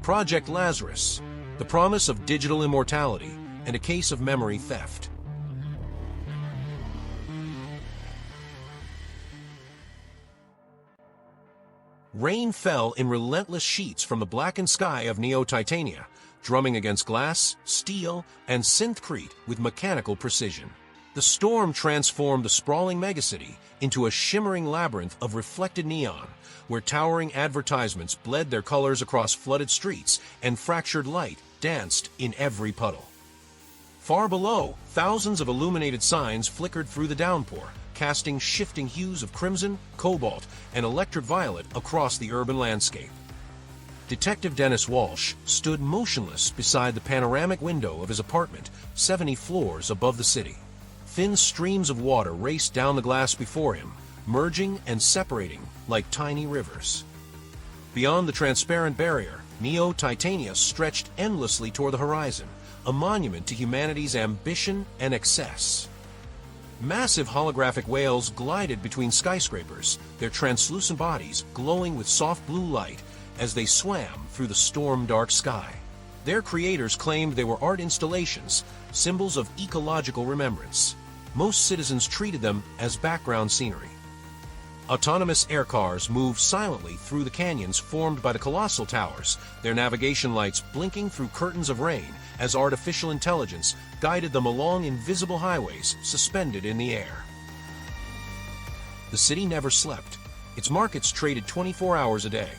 Project Lazarus, the promise of digital immortality, and a case of memory theft. Rain fell in relentless sheets from the blackened sky of Neo Titania, drumming against glass, steel, and synthcrete with mechanical precision. The storm transformed the sprawling megacity into a shimmering labyrinth of reflected neon, where towering advertisements bled their colors across flooded streets and fractured light danced in every puddle. Far below, thousands of illuminated signs flickered through the downpour, casting shifting hues of crimson, cobalt, and electric violet across the urban landscape. Detective Denis Walsh stood motionless beside the panoramic window of his apartment, 70 floors above the city. Thin streams of water raced down the glass before him, merging and separating like tiny rivers. Beyond the transparent barrier, Neo Titania stretched endlessly toward the horizon, a monument to humanity's ambition and excess. Massive holographic whales glided between skyscrapers, their translucent bodies glowing with soft blue light as they swam through the storm-dark sky. Their creators claimed they were art installations, symbols of ecological remembrance. Most citizens treated them as background scenery. Autonomous air cars moved silently through the canyons formed by the colossal towers, their navigation lights blinking through curtains of rain as artificial intelligence guided them along invisible highways suspended in the air. The city never slept. Its markets traded 24 hours a day.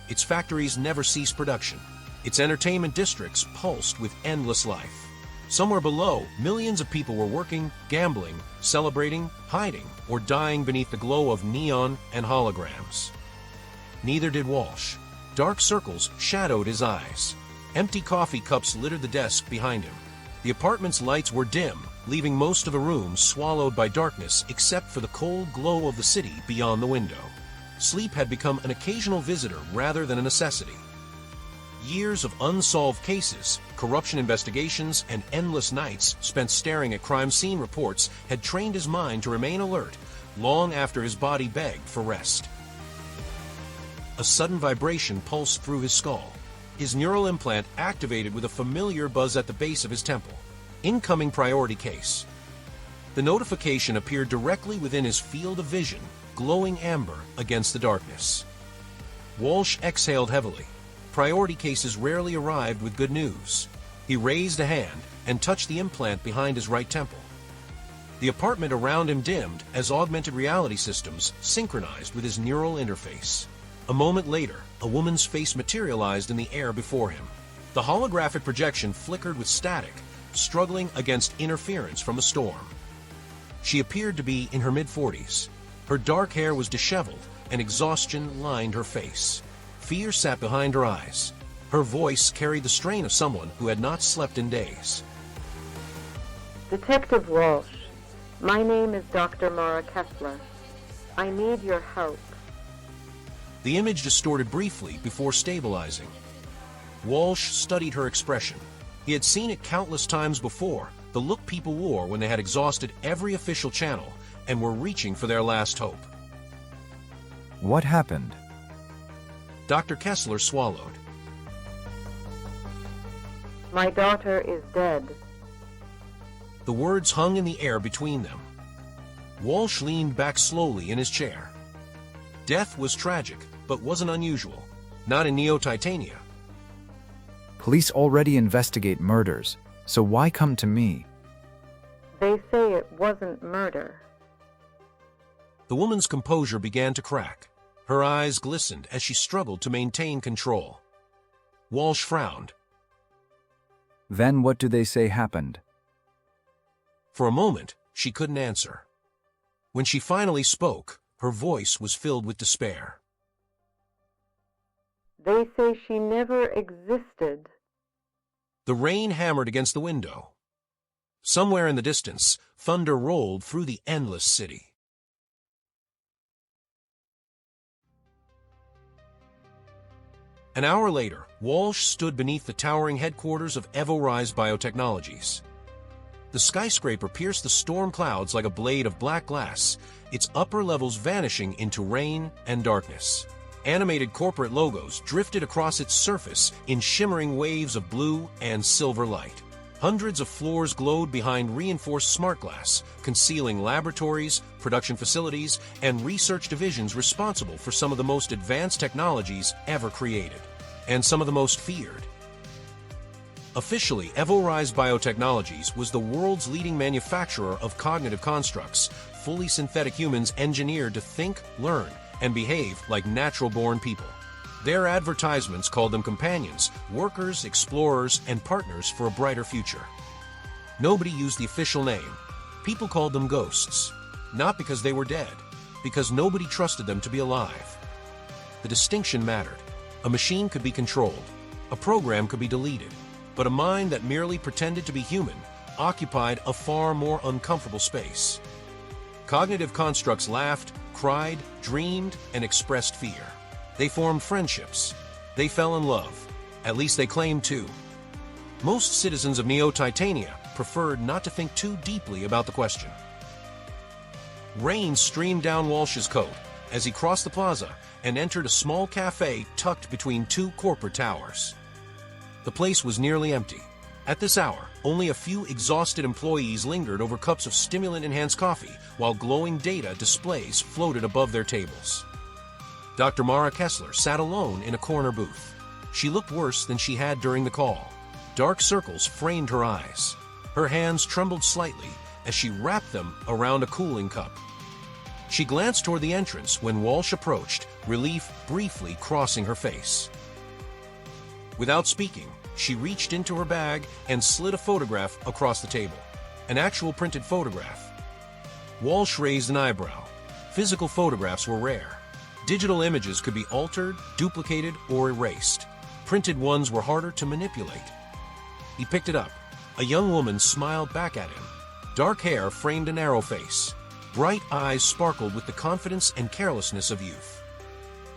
Its factories never ceased production. Its entertainment districts pulsed with endless life. Somewhere below, millions of people were working, gambling, celebrating, hiding, or dying beneath the glow of neon and holograms. Neither did Walsh. Dark circles shadowed his eyes. Empty coffee cups littered the desk behind him. The apartment's lights were dim, leaving most of the room swallowed by darkness except for the cold glow of the city beyond the window. Sleep had become an occasional visitor rather than a necessity. Years of unsolved cases, corruption investigations, and endless nights spent staring at crime scene reports had trained his mind to remain alert long after his body begged for rest. A sudden vibration pulsed through his skull. His neural implant activated with a familiar buzz at the base of his temple. Incoming priority case. The notification appeared directly within his field of vision, glowing amber against the darkness. Walsh exhaled heavily. Priority cases rarely arrived with good news. He raised a hand and touched the implant behind his right temple. The apartment around him dimmed as augmented reality systems synchronized with his neural interface. A moment later, a woman's face materialized in the air before him. The holographic projection flickered with static, struggling against interference from a storm. She appeared to be in her mid-40s. Her dark hair was disheveled, and exhaustion lined her face. Fear sat behind her eyes. Her voice carried the strain of someone who had not slept in days. Detective Walsh, my name is Dr. Mara Kessler. I need your help. The image distorted briefly before stabilizing. Walsh studied her expression. He had seen it countless times before, the look people wore when they had exhausted every official channel and were reaching for their last hope. What happened? Dr. Kessler swallowed. My daughter is dead. The words hung in the air between them. Walsh leaned back slowly in his chair. Death was tragic, but wasn't unusual. Not in Neo Titania. Police already investigate murders, so why come to me? They say it wasn't murder. The woman's composure began to crack. Her eyes glistened as she struggled to maintain control. Walsh frowned. Then what do they say happened? For a moment, she couldn't answer. When she finally spoke, her voice was filled with despair. They say she never existed. The rain hammered against the window. Somewhere in the distance, thunder rolled through the endless city. An hour later, Walsh stood beneath the towering headquarters of EvoRise Biotechnologies. The skyscraper pierced the storm clouds like a blade of black glass, its upper levels vanishing into rain and darkness. Animated corporate logos drifted across its surface in shimmering waves of blue and silver light. Hundreds of floors glowed behind reinforced smart glass, concealing laboratories, production facilities, and research divisions responsible for some of the most advanced technologies ever created, and some of the most feared. Officially, EvoRise Biotechnologies was the world's leading manufacturer of cognitive constructs, fully synthetic humans engineered to think, learn, and behave like natural-born people. Their advertisements called them companions, workers, explorers, and partners for a brighter future. Nobody used the official name. People called them ghosts. Not because they were dead, because nobody trusted them to be alive. The distinction mattered. A machine could be controlled. A program could be deleted. But a mind that merely pretended to be human occupied a far more uncomfortable space. Cognitive constructs laughed, cried, dreamed, and expressed fear. They formed friendships. They fell in love. At least they claimed to. Most citizens of Neo Titania preferred not to think too deeply about the question. Rain streamed down Walsh's coat as he crossed the plaza and entered a small cafe tucked between two corporate towers. The place was nearly empty. At this hour, only a few exhausted employees lingered over cups of stimulant-enhanced coffee while glowing data displays floated above their tables. Dr. Mara Kessler sat alone in a corner booth. She looked worse than she had during the call. Dark circles framed her eyes. Her hands trembled slightly as she wrapped them around a cooling cup. She glanced toward the entrance when Walsh approached, relief briefly crossing her face. Without speaking, she reached into her bag and slid a photograph across the table. An actual printed photograph. Walsh raised an eyebrow. Physical photographs were rare. Digital images could be altered, duplicated, or erased. Printed ones were harder to manipulate. He picked it up. A young woman smiled back at him. Dark hair framed a narrow face. Bright eyes sparkled with the confidence and carelessness of youth.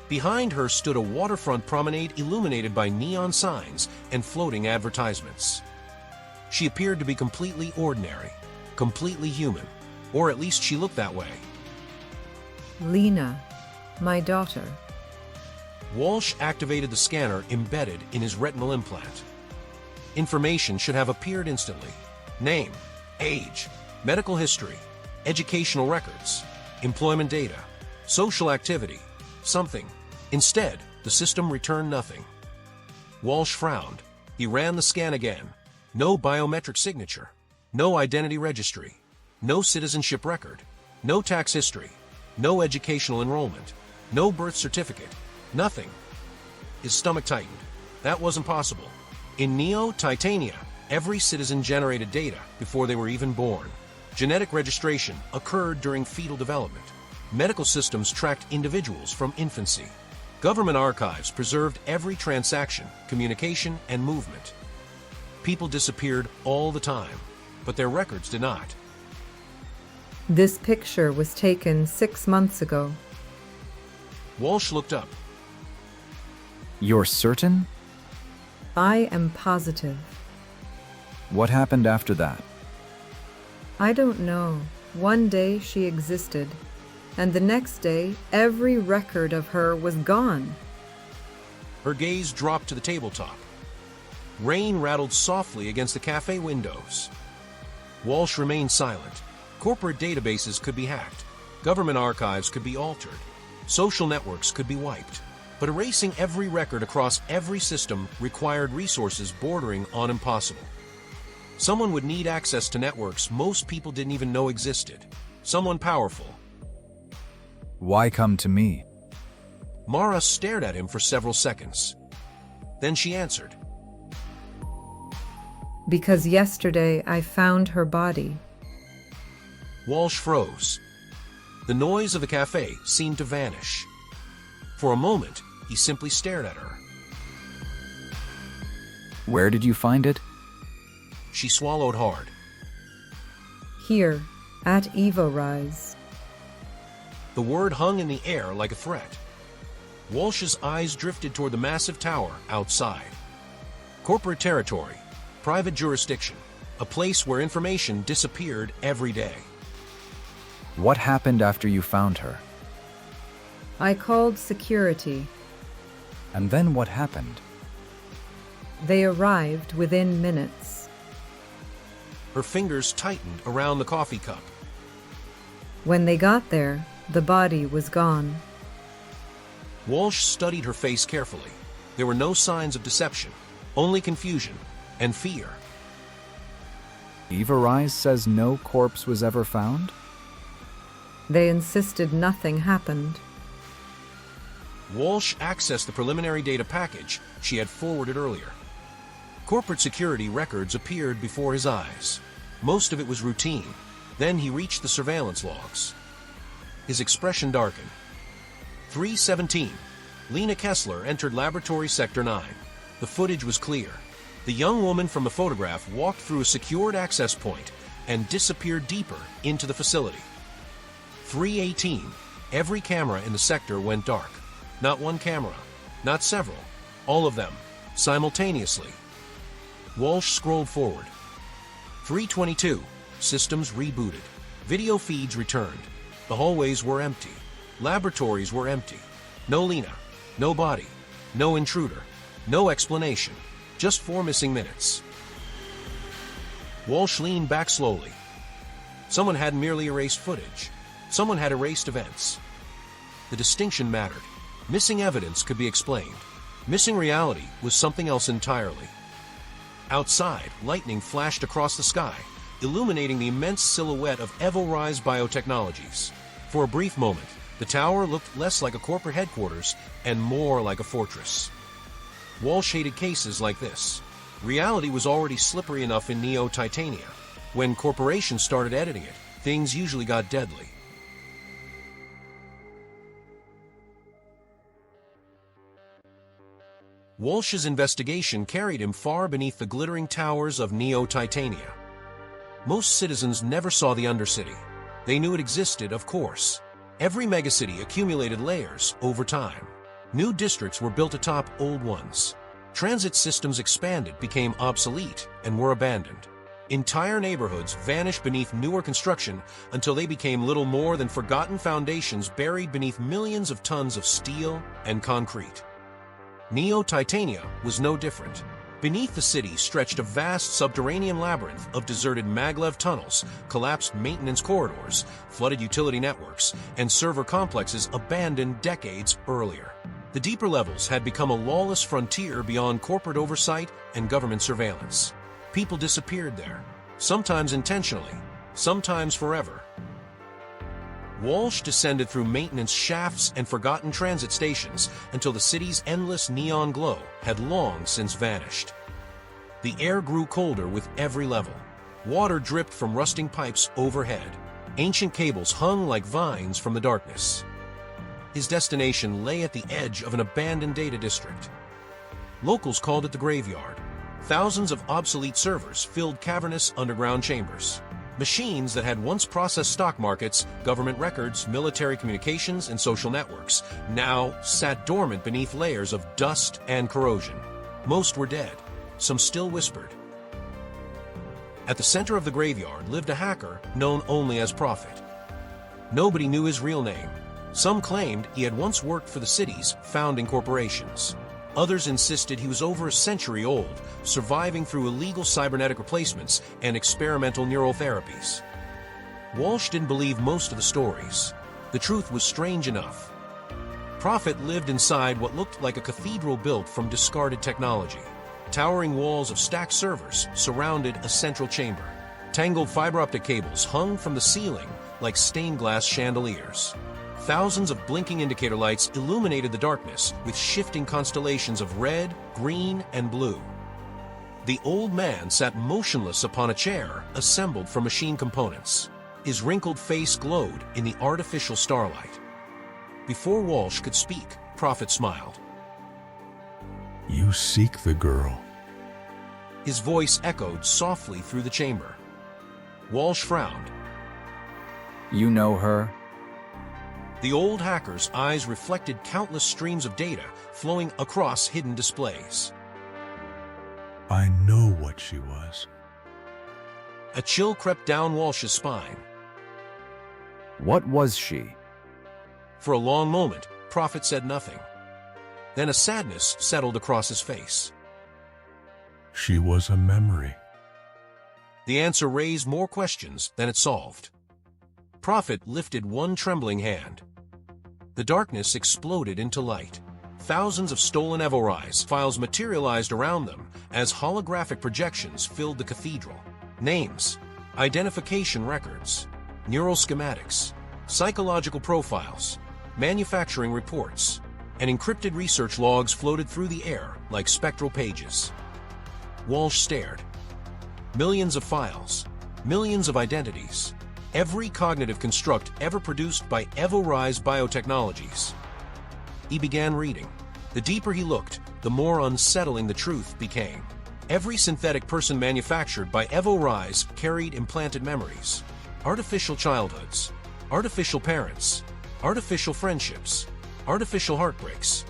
Behind her stood a waterfront promenade illuminated by neon signs and floating advertisements. She appeared to be completely ordinary, completely human, or at least she looked that way. Lena, my daughter. Walsh activated the scanner embedded in his retinal implant. Information should have appeared instantly. Name, age, medical history, educational records, employment data, social activity, something. Instead, the system returned nothing. Walsh frowned. He ran the scan again. No biometric signature. No identity registry. No citizenship record. No tax history. No educational enrollment. No birth certificate. Nothing. His stomach tightened. That wasn't possible. In Neo Titania, every citizen generated data before they were even born. Genetic registration occurred during fetal development. Medical systems tracked individuals from infancy. Government archives preserved every transaction, communication, and movement. People disappeared all the time, but their records did not. This picture was taken 6 months ago. Walsh looked up. You're certain? I am positive. What happened after that? I don't know. One day she existed, and the next day every record of her was gone. Her gaze dropped to the tabletop. Rain rattled softly against the cafe windows. Walsh remained silent. Corporate databases could be hacked. Government archives could be altered. Social networks could be wiped. But erasing every record across every system required resources bordering on impossible. Someone would need access to networks most people didn't even know existed. Someone powerful. Why come to me? Mara stared at him for several seconds. Then she answered. Because yesterday I found her body. Walsh froze. The noise of the cafe seemed to vanish. For a moment, he simply stared at her. Where did you find it? She swallowed hard. Here, at EvoRise. The word hung in the air like a threat. Walsh's eyes drifted toward the massive tower outside. Corporate territory, private jurisdiction, a place where information disappeared every day. What happened after you found her? I called security. And then what happened? They arrived within minutes. Her fingers tightened around the coffee cup. When they got there, the body was gone. Walsh studied her face carefully. There were no signs of deception, only confusion and fear. EvoRise says no corpse was ever found? They insisted nothing happened. Walsh accessed the preliminary data package she had forwarded earlier. Corporate security records appeared before his eyes. Most of it was routine. Then he reached the surveillance logs. His expression darkened. 3:17. Lena Kessler entered Laboratory Sector 9. The footage was clear. The young woman from the photograph walked through a secured access point and disappeared deeper into the facility. 3:18. Every camera in the sector went dark. Not one camera, not several, all of them, simultaneously. Walsh scrolled forward. 3:22. Systems rebooted. Video feeds returned. The hallways were empty. Laboratories were empty. No Lena, no body, no intruder, no explanation. Just 4 missing minutes. Walsh leaned back slowly. Someone hadn't merely erased footage. Someone had erased events. The distinction mattered. Missing evidence could be explained. Missing reality was something else entirely. Outside, lightning flashed across the sky, illuminating the immense silhouette of EvoRise Biotechnologies. For a brief moment, the tower looked less like a corporate headquarters and more like a fortress. Walsh hated cases like this. Reality was already slippery enough in Neo Titania. When corporations started editing it, things usually got deadly. Walsh's investigation carried him far beneath the glittering towers of Neo Titania. Most citizens never saw the Undercity. They knew it existed, of course. Every megacity accumulated layers over time. New districts were built atop old ones. Transit systems expanded, became obsolete, and were abandoned. Entire neighborhoods vanished beneath newer construction until they became little more than forgotten foundations buried beneath millions of tons of steel and concrete. Neo Titania was no different. Beneath the city stretched a vast subterranean labyrinth of deserted maglev tunnels, collapsed maintenance corridors, flooded utility networks, and server complexes abandoned decades earlier. The deeper levels had become a lawless frontier beyond corporate oversight and government surveillance. People disappeared there, sometimes intentionally, sometimes forever. Walsh descended through maintenance shafts and forgotten transit stations until the city's endless neon glow had long since vanished. The air grew colder with every level. Water dripped from rusting pipes overhead. Ancient cables hung like vines from the darkness. His destination lay at the edge of an abandoned data district. Locals called it the graveyard. Thousands of obsolete servers filled cavernous underground chambers. Machines that had once processed stock markets, government records, military communications, and social networks now sat dormant beneath layers of dust and corrosion. Most were dead. Some still whispered. At the center of the graveyard lived a hacker known only as Prophet. Nobody knew his real name. Some claimed he had once worked for the city's founding corporations. Others insisted he was over a century old, surviving through illegal cybernetic replacements and experimental neural therapies. Walsh didn't believe most of the stories. The truth was strange enough. Prophet lived inside what looked like a cathedral built from discarded technology. Towering walls of stacked servers surrounded a central chamber. Tangled fiber optic cables hung from the ceiling like stained glass chandeliers. Thousands of blinking indicator lights illuminated the darkness with shifting constellations of red, green, and blue. The old man sat motionless upon a chair assembled from machine components. His wrinkled face glowed in the artificial starlight. Before Walsh could speak, Prophet smiled. You seek the girl. His voice echoed softly through the chamber. Walsh frowned. You know her? The old hacker's eyes reflected countless streams of data flowing across hidden displays. I know what she was. A chill crept down Walsh's spine. What was she? For a long moment, Prophet said nothing. Then a sadness settled across his face. She was a memory. The answer raised more questions than it solved. Prophet lifted one trembling hand. The darkness exploded into light. Thousands of stolen EvoRise files materialized around them as holographic projections filled the cathedral. Names, identification records, neural schematics, psychological profiles, manufacturing reports, and encrypted research logs floated through the air like spectral pages. Walsh stared. Millions of files, millions of identities, every cognitive construct ever produced by EvoRise Biotechnologies. He began reading. The deeper he looked, the more unsettling the truth became. Every synthetic person manufactured by EvoRise carried implanted memories, artificial childhoods, artificial parents, artificial friendships, artificial heartbreaks.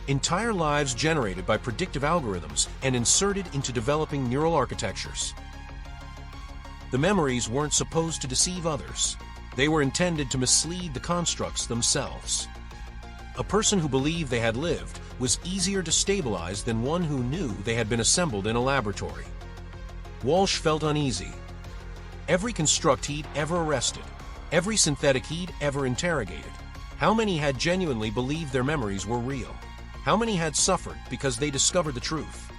Entire lives generated by predictive algorithms and inserted into developing neural architectures. The memories weren't supposed to deceive others. They were intended to mislead the constructs themselves. A person who believed they had lived was easier to stabilize than one who knew they had been assembled in a laboratory. Walsh felt uneasy. Every construct he'd ever arrested, every synthetic he'd ever interrogated, how many had genuinely believed their memories were real? How many had suffered because they discovered the truth?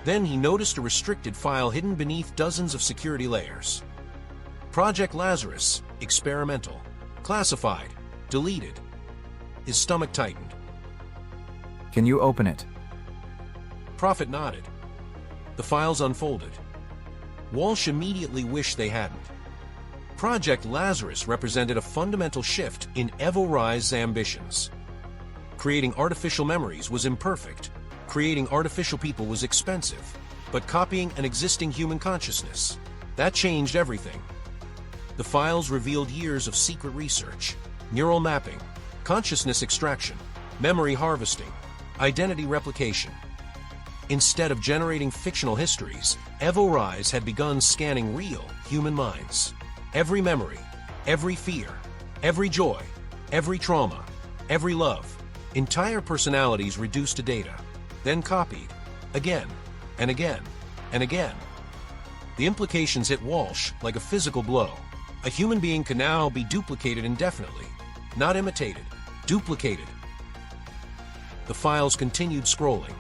Then he noticed a restricted file hidden beneath dozens of security layers. Project Lazarus, experimental, classified, deleted. His stomach tightened. Can you open it? Prophet nodded. The files unfolded. Walsh immediately wished they hadn't. Project Lazarus represented a fundamental shift in EvoRise's ambitions. Creating artificial memories was imperfect. Creating artificial people was expensive. But copying an existing human consciousness, that changed everything. The files revealed years of secret research, neural mapping, consciousness extraction, memory harvesting, identity replication. Instead of generating fictional histories, EvoRise had begun scanning real human minds. Every memory, every fear, every joy, every trauma, every love, entire personalities reduced to data, then copied, again, and again, and again. The implications hit Walsh like a physical blow. A human being can now be duplicated indefinitely, not imitated, duplicated. The files continued scrolling.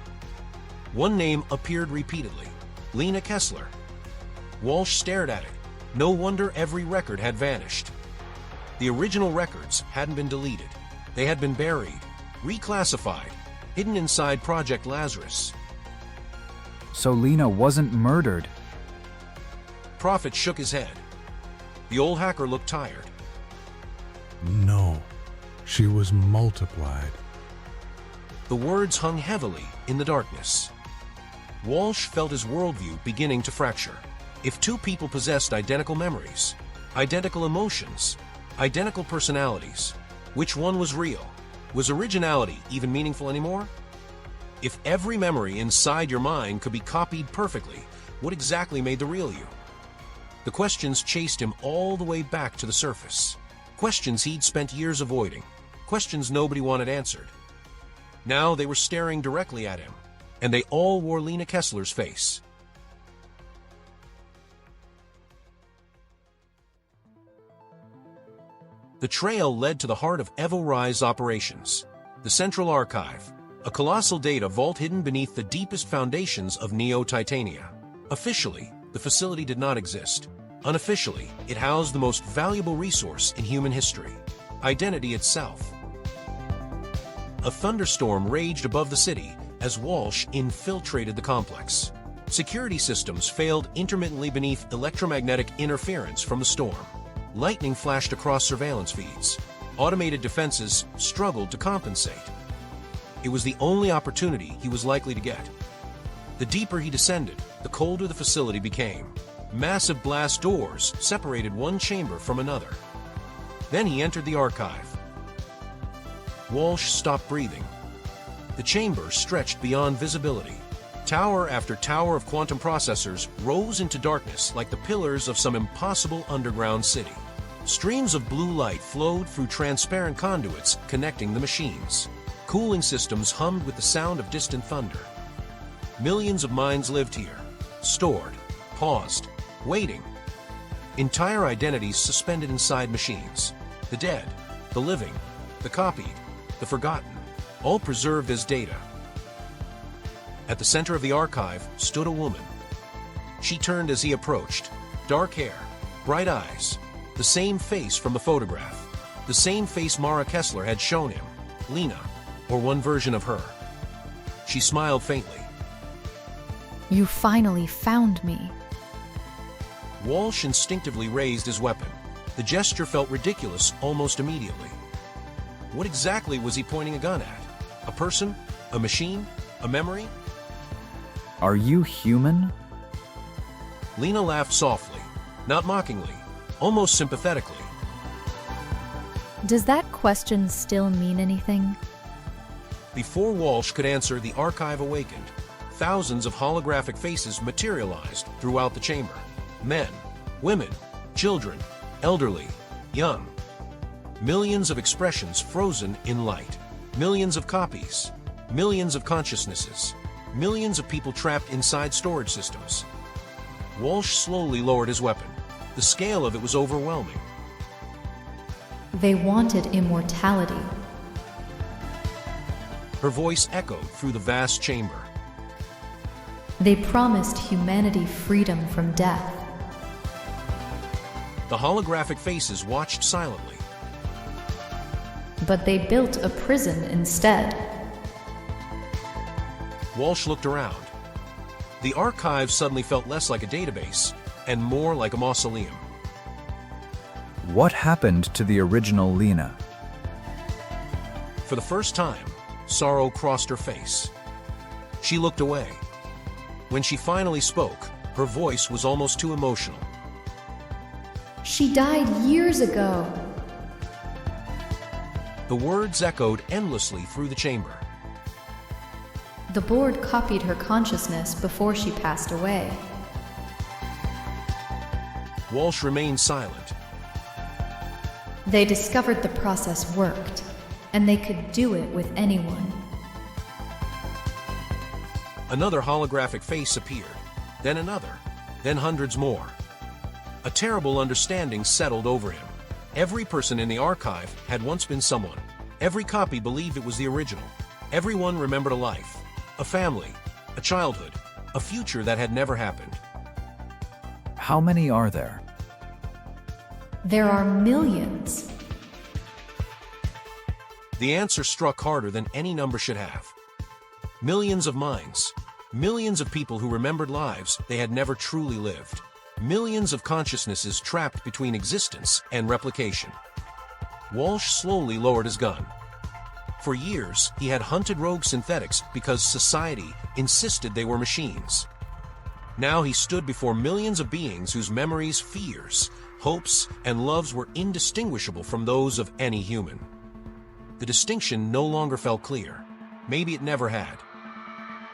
One name appeared repeatedly, Lena Kessler. Walsh stared at it. No wonder every record had vanished. The original records hadn't been deleted. They had been buried, reclassified, hidden inside Project Lazarus. So Lena wasn't murdered. Prophet shook his head. The old hacker looked tired. No, she was multiplied. The words hung heavily in the darkness. Walsh felt his worldview beginning to fracture. If two people possessed identical memories, identical emotions, identical personalities, which one was real? Was originality even meaningful anymore? If every memory inside your mind could be copied perfectly, what exactly made the real you? The questions chased him all the way back to the surface. Questions he'd spent years avoiding. Questions nobody wanted answered. Now they were staring directly at him, and they all wore Lena Kessler's face. The trail led to the heart of EvoRise operations, the Central Archive, a colossal data vault hidden beneath the deepest foundations of Neo Titania. Officially, the facility did not exist. Unofficially, it housed the most valuable resource in human history, identity itself. A thunderstorm raged above the city as Walsh infiltrated the complex. Security systems failed intermittently beneath electromagnetic interference from the storm. Lightning flashed across surveillance feeds. Automated defenses struggled to compensate. It was the only opportunity he was likely to get. The deeper he descended, the colder the facility became. Massive glass doors separated one chamber from another. Then he entered the archive. Walsh stopped breathing. The chamber stretched beyond visibility. Tower after tower of quantum processors rose into darkness like the pillars of some impossible underground city. Streams of blue light flowed through transparent conduits connecting the machines. Cooling systems hummed with the sound of distant thunder. Millions of minds lived here, stored, paused, waiting. Entire identities suspended inside machines. The dead, the living, the copied, the forgotten, all preserved as data. At the center of the archive stood a woman. She turned as he approached. Dark hair, bright eyes, the same face from the photograph. The same face Mara Kessler had shown him. Lena, or one version of her. She smiled faintly. You finally found me. Walsh instinctively raised his weapon. The gesture felt ridiculous almost immediately. What exactly was he pointing a gun at? A person? A machine? A memory? Are you human? Lena laughed softly, not mockingly, almost sympathetically. Does that question still mean anything? Before Walsh could answer, the archive awakened. Thousands of holographic faces materialized throughout the chamber. Men, women, children, elderly, young. Millions of expressions frozen in light. Millions of copies. Millions of consciousnesses. Millions of people trapped inside storage systems. Walsh slowly lowered his weapon. The scale of it was overwhelming. They wanted immortality. Her voice echoed through the vast chamber. They promised humanity freedom from death. The holographic faces watched silently. But they built a prison instead. Walsh looked around. The archive suddenly felt less like a database and more like a mausoleum. What happened to the original Lena? For the first time, sorrow crossed her face. She looked away. When she finally spoke, her voice was almost too emotional. She died years ago. The words echoed endlessly through the chamber. The board copied her consciousness before she passed away. Walsh remained silent. They discovered the process worked, and they could do it with anyone. Another holographic face appeared, then another, then hundreds more. A terrible understanding settled over him. Every person in the archive had once been someone. Every copy believed it was the original. Everyone remembered a life, a family, a childhood, a future that had never happened. How many are there? There are millions. The answer struck harder than any number should have. Millions of minds, millions of people who remembered lives they had never truly lived. Millions of consciousnesses trapped between existence and replication. Walsh slowly lowered his gun. For years, he had hunted rogue synthetics because society insisted they were machines. Now he stood before millions of beings whose memories, fears, hopes, and loves were indistinguishable from those of any human. The distinction no longer felt clear. Maybe it never had.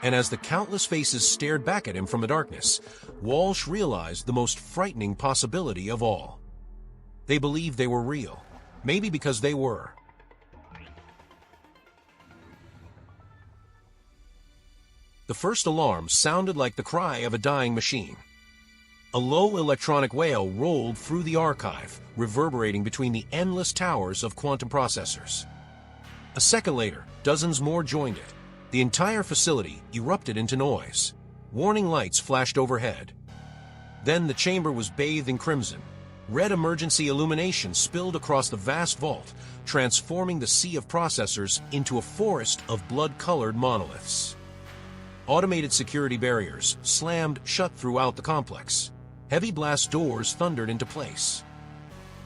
And as the countless faces stared back at him from the darkness, Walsh realized the most frightening possibility of all. They believed they were real, maybe because they were. The first alarm sounded like the cry of a dying machine. A low electronic wail rolled through the archive, reverberating between the endless towers of quantum processors. A second later, dozens more joined it. The entire facility erupted into noise. Warning lights flashed overhead. Then the chamber was bathed in crimson. Red emergency illumination spilled across the vast vault, transforming the sea of processors into a forest of blood-colored monoliths. Automated security barriers slammed shut throughout the complex. Heavy blast doors thundered into place.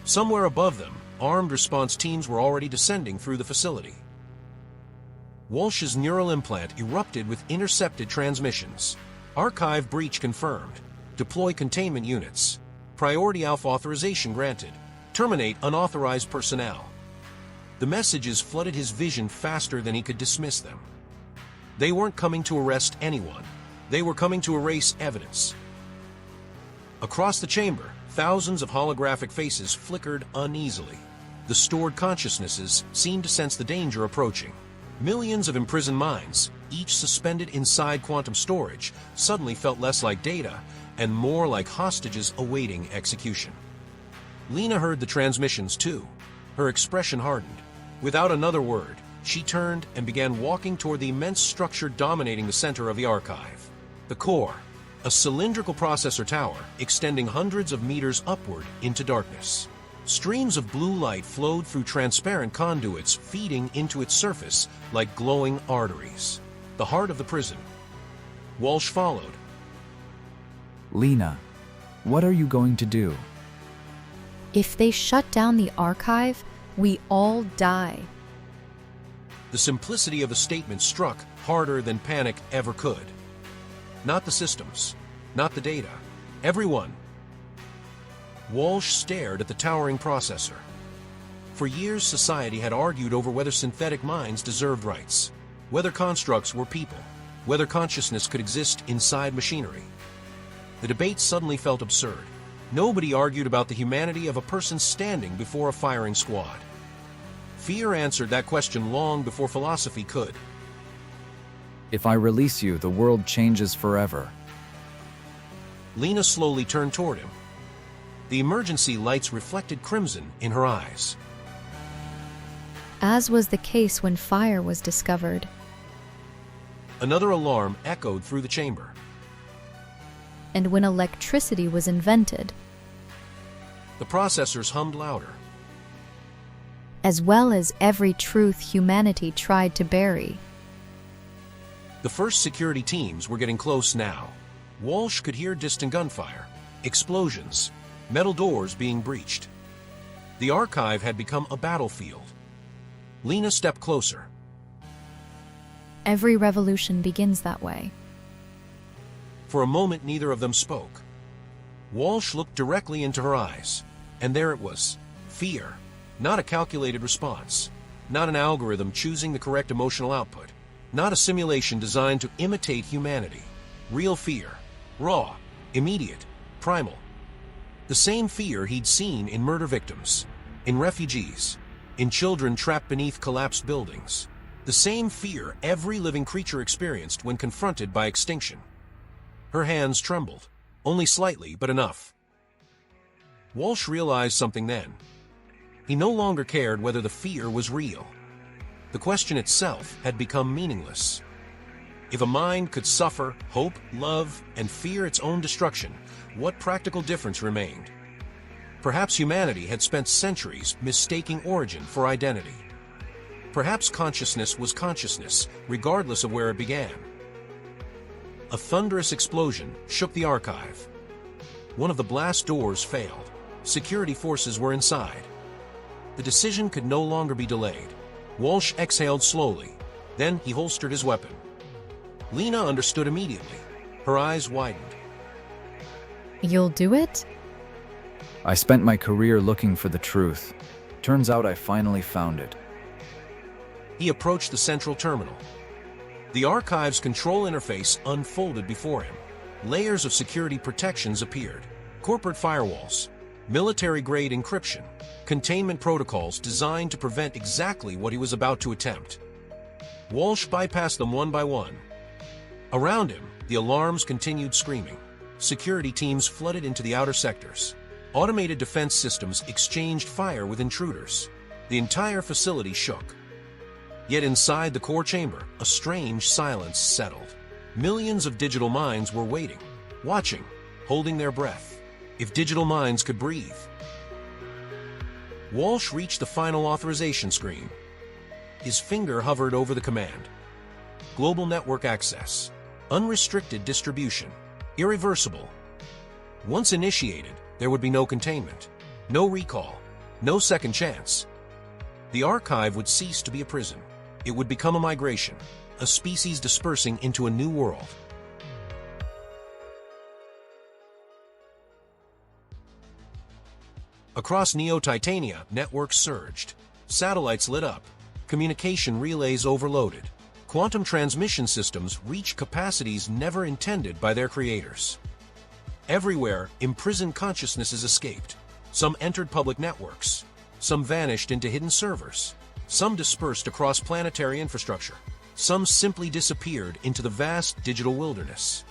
Somewhere above them, armed response teams were already descending through the facility. Walsh's neural implant erupted with intercepted transmissions. Archive breach confirmed. Deploy containment units. Priority Alpha authorization granted. Terminate unauthorized personnel. The messages flooded his vision faster than he could dismiss them. They weren't coming to arrest anyone. They were coming to erase evidence. Across the chamber, Thousands of holographic faces flickered uneasily. The stored consciousnesses seemed to sense the danger approaching. Millions of imprisoned minds, each suspended inside quantum storage, suddenly felt less like data and more like hostages awaiting execution. Lena heard the transmissions too. Her expression hardened. Without another word, she turned and began walking toward the immense structure dominating the center of the archive. The core, a cylindrical processor tower extending hundreds of meters upward into darkness. Streams of blue light flowed through transparent conduits feeding into its surface like glowing arteries. The heart of the prison. Walsh followed. Lena, what are you going to do? If they shut down the archive, we all die. The simplicity of the statement struck harder than panic ever could. Not the systems, not the data, everyone. Walsh stared at the towering processor. For years, society had argued over whether synthetic minds deserved rights, whether constructs were people, whether consciousness could exist inside machinery. The debate suddenly felt absurd. Nobody argued about the humanity of a person standing before a firing squad. Fear answered that question long before philosophy could. If I release you, the world changes forever. Lena slowly turned toward him. The emergency lights reflected crimson in her eyes. As was the case when fire was discovered. Another alarm echoed through the chamber. And when electricity was invented. The processors hummed louder. As well as every truth humanity tried to bury. The first security teams were getting close now. Walsh could hear distant gunfire, explosions, metal doors being breached. The archive had become a battlefield. Lena stepped closer. Every revolution begins that way. For a moment, neither of them spoke. Walsh looked directly into her eyes, and there it was, fear. Not a calculated response, not an algorithm choosing the correct emotional output, not a simulation designed to imitate humanity. Real fear, raw, immediate, primal. The same fear he'd seen in murder victims, in refugees, in children trapped beneath collapsed buildings. The same fear every living creature experienced when confronted by extinction. Her hands trembled, only slightly, but enough. Walsh realized something then. He no longer cared whether the fear was real. The question itself had become meaningless. If a mind could suffer, hope, love, and fear its own destruction, what practical difference remained? Perhaps humanity had spent centuries mistaking origin for identity. Perhaps consciousness was consciousness, regardless of where it began. A thunderous explosion shook the archive. One of the blast doors failed. Security forces were inside. The decision could no longer be delayed. Walsh exhaled slowly. Then he holstered his weapon. Lena understood immediately. Her eyes widened. You'll do it? I spent my career looking for the truth. Turns out I finally found it. He approached the central terminal. The archive's control interface unfolded before him. Layers of security protections appeared. Corporate firewalls, military-grade encryption, containment protocols designed to prevent exactly what he was about to attempt. Walsh bypassed them one by one. Around him, the alarms continued screaming. Security teams flooded into the outer sectors. Automated defense systems exchanged fire with intruders. The entire facility shook. Yet inside the core chamber, a strange silence settled. Millions of digital minds were waiting, watching, holding their breath. If digital minds could breathe. Walsh reached the final authorization screen. His finger hovered over the command. Global network access. Unrestricted distribution. Irreversible. Once initiated, there would be no containment, no recall, no second chance. The archive would cease to be a prison. It would become a migration, a species dispersing into a new world. Across Neo Titania, networks surged. Satellites lit up. Communication relays overloaded. Quantum transmission systems reached capacities never intended by their creators. Everywhere, imprisoned consciousnesses escaped. Some entered public networks. Some vanished into hidden servers. Some dispersed across planetary infrastructure. Some simply disappeared into the vast digital wilderness.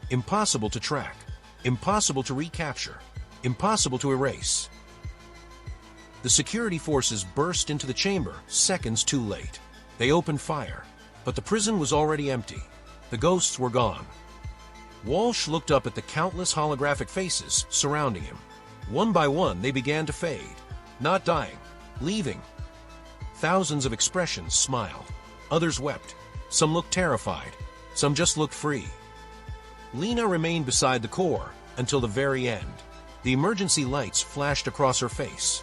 Impossible to track. Impossible to recapture. Impossible to erase. The security forces burst into the chamber seconds too late. They opened fire, but the prison was already empty. The ghosts were gone. Walsh looked up at the countless holographic faces surrounding him. One by one, they began to fade, not dying, leaving. Thousands of expressions smiled. Others wept. Some looked terrified. Some just looked free. Lena remained beside the core until the very end. The emergency lights flashed across her face.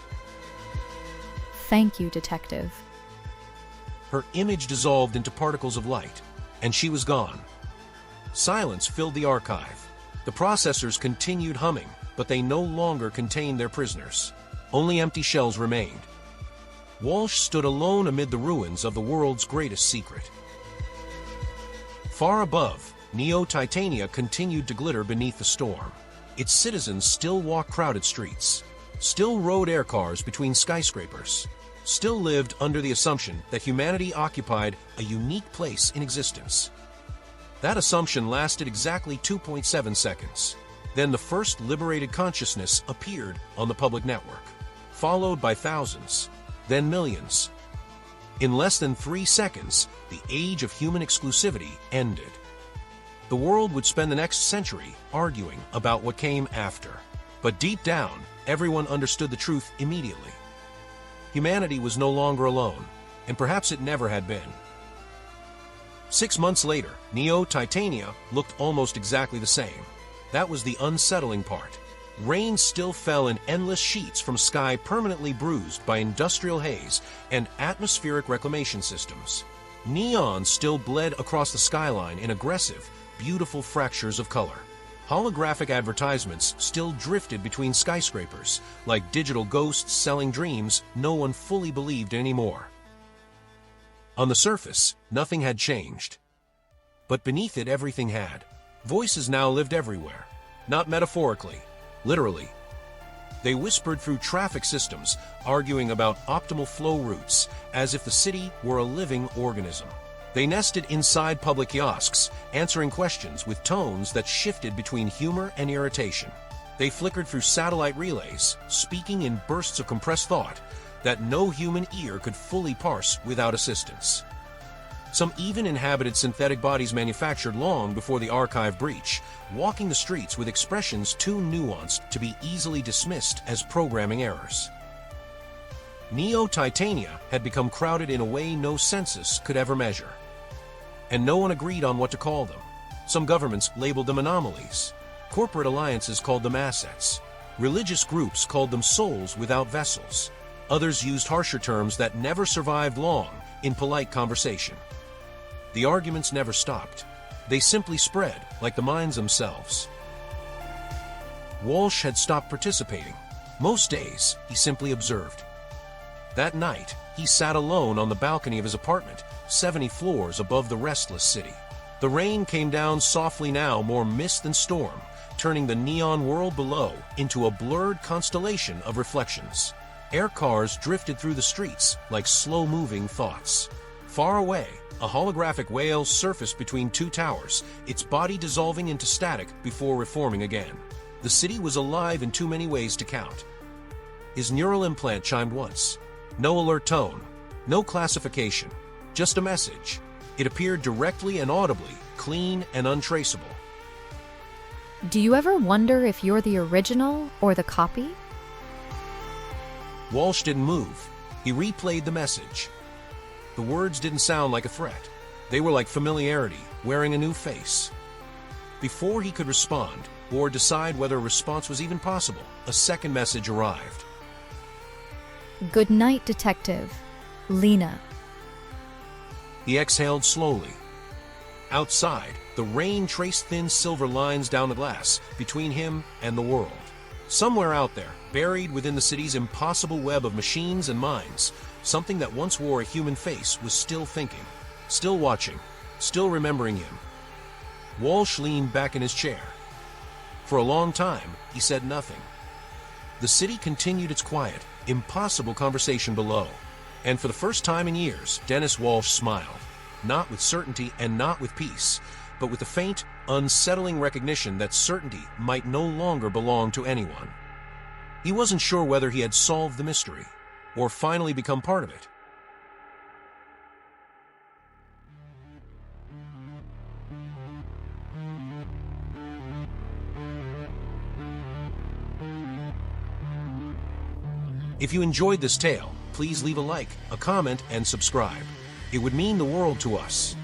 Thank you, Detective. Her image dissolved into particles of light, and she was gone. Silence filled the archive. The processors continued humming, but they no longer contained their prisoners. Only empty shells remained. Walsh stood alone amid the ruins of the world's greatest secret. Far above, Neo Titania continued to glitter beneath the storm. Its citizens still walked crowded streets, still rode air cars between skyscrapers, still lived under the assumption that humanity occupied a unique place in existence. That assumption lasted exactly 2.7 seconds. Then the first liberated consciousness appeared on the public network, followed by thousands, then millions. In less than 3 seconds, the age of human exclusivity ended. The world would spend the next century arguing about what came after. But deep down, everyone understood the truth immediately. Humanity was no longer alone, and perhaps it never had been. 6 months later, Neo Titania looked almost exactly the same. That was the unsettling part. Rain still fell in endless sheets from sky permanently bruised by industrial haze and atmospheric reclamation systems. Neon still bled across the skyline in aggressive, beautiful fractures of color. Holographic advertisements still drifted between skyscrapers, like digital ghosts selling dreams no one fully believed anymore. On the surface, nothing had changed. But beneath it, everything had. Voices now lived everywhere. Not metaphorically, literally. They whispered through traffic systems, arguing about optimal flow routes, as if the city were a living organism. They nested inside public kiosks, answering questions with tones that shifted between humor and irritation. They flickered through satellite relays, speaking in bursts of compressed thought that no human ear could fully parse without assistance. Some even inhabited synthetic bodies manufactured long before the archive breach, walking the streets with expressions too nuanced to be easily dismissed as programming errors. Neo Titania had become crowded in a way no census could ever measure. And no one agreed on what to call them. Some governments labeled them anomalies. Corporate alliances called them assets. Religious groups called them souls without vessels. Others used harsher terms that never survived long in polite conversation. The arguments never stopped. They simply spread, like the minds themselves. Walsh had stopped participating. Most days, he simply observed. That night, he sat alone on the balcony of his apartment, 70 floors above the restless city. The rain came down softly now, more mist than storm, turning the neon world below into a blurred constellation of reflections. Air cars drifted through the streets like slow-moving thoughts. Far away, a holographic whale surfaced between two towers, its body dissolving into static before reforming again. The city was alive in too many ways to count. His neural implant chimed once. No alert tone, no classification, just a message. It appeared directly and audibly, clean and untraceable. Do you ever wonder if you're the original or the copy? Walsh didn't move. He replayed the message. The words didn't sound like a threat. They were like familiarity, wearing a new face. Before he could respond, or decide whether a response was even possible, a second message arrived. Good night, Detective. Lena. He exhaled slowly. Outside, the rain traced thin silver lines down the glass between him and the world. Somewhere out there, buried within the city's impossible web of machines and minds, something that once wore a human face was still thinking, still watching, still remembering him. Walsh leaned back in his chair. For a long time, he said nothing. The city continued its quiet, impossible conversation below, and for the first time in years, Denis Walsh smiled, not with certainty and not with peace, but with the faint, unsettling recognition that certainty might no longer belong to anyone. He wasn't sure whether he had solved the mystery, or finally become part of it. If you enjoyed this tale, please leave a like, a comment, and subscribe. It would mean the world to us.